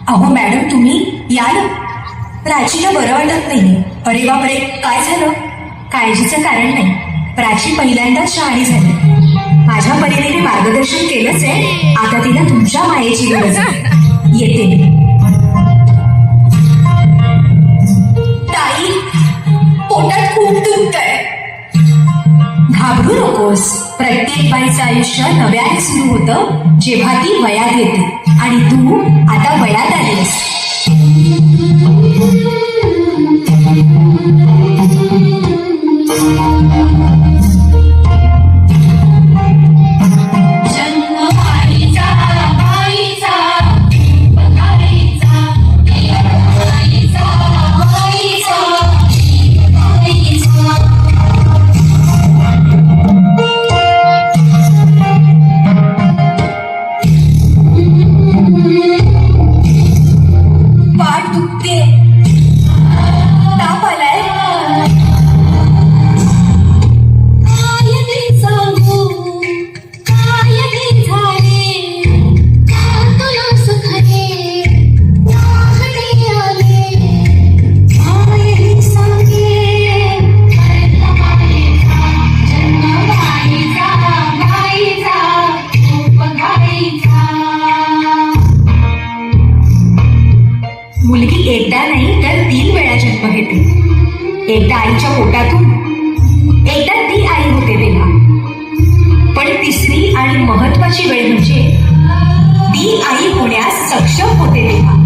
अहो मॅडम, तुम्ही या ना. प्राचीला बरं वाटत नाही. अरे बापरे, काय झालं? काळजीचं कारण नाही. प्राची पहिल्यांदाच शहाणी झाली. माझ्या परीने मार्गदर्शन केलंच आहे. आता तिला तुमच्या मायेची गरज आहे. येते मी. ताई, पोटात खूप दुखतंय. घाबरू नकोस. प्रत्येक बाईचं आयुष्य नव्याने सुरू होतं जेव्हा ती वयात येते. आणि तू आता वयात आलीस. मुलगी एकदा नाही तर 3 वेळा जन्म घेते. एकदा आईच्या पोटातून, एकदा ती आई होते तेव्हा. पण तिसरी आणि महत्वाची वेळ म्हणजे ती आई होण्यास सक्षम होते तेव्हा.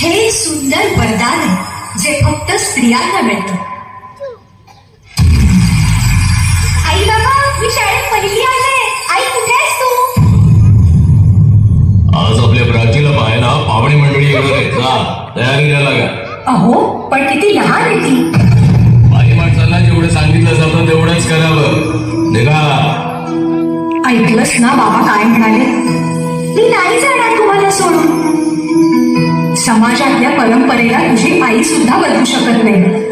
हे सुंदर वरदान आहे जे फक्त स्त्रियांना मिळतं. आई बाबा, मी शाळेत पहिली आले. आई, कुठे आहेस तू? आज आपल्या प्राचीला पाहायला पाहुणे मंडळी येणार आहेत. जा, तयारी द्यायला लागा. अहो, पण किती लहान आहे ती. बाई माणसाला जेवढं सांगितलं जातं तेवढंच करावं. निघा. ऐकलंस ना बाबा काय म्हणाले? मी नाही जाणार तुम्हाला सोडून. समाजातल्या परंपरेला तुझी आई सुद्धा बदलू शकत नाही.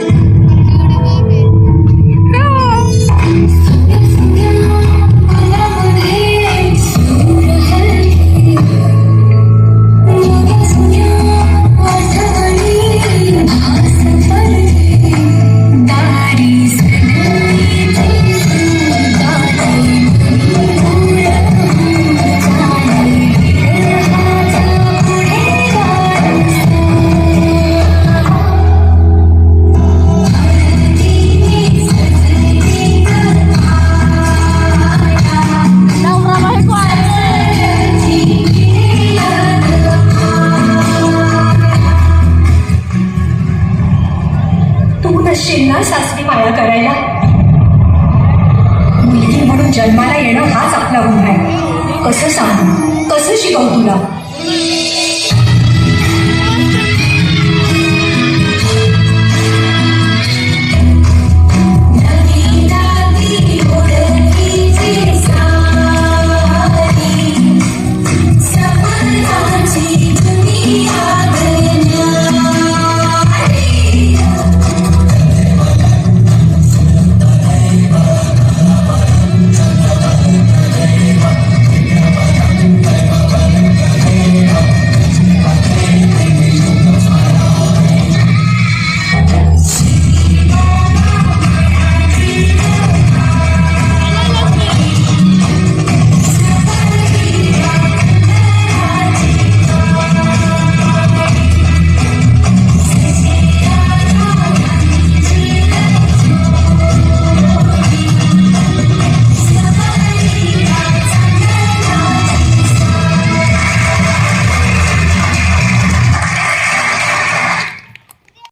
ना सासरी माया करायला. मुलगी म्हणून जन्माला येणं हाच आपला गुन्हा आहे. कसं सांगू, कसं शिकवू तुला?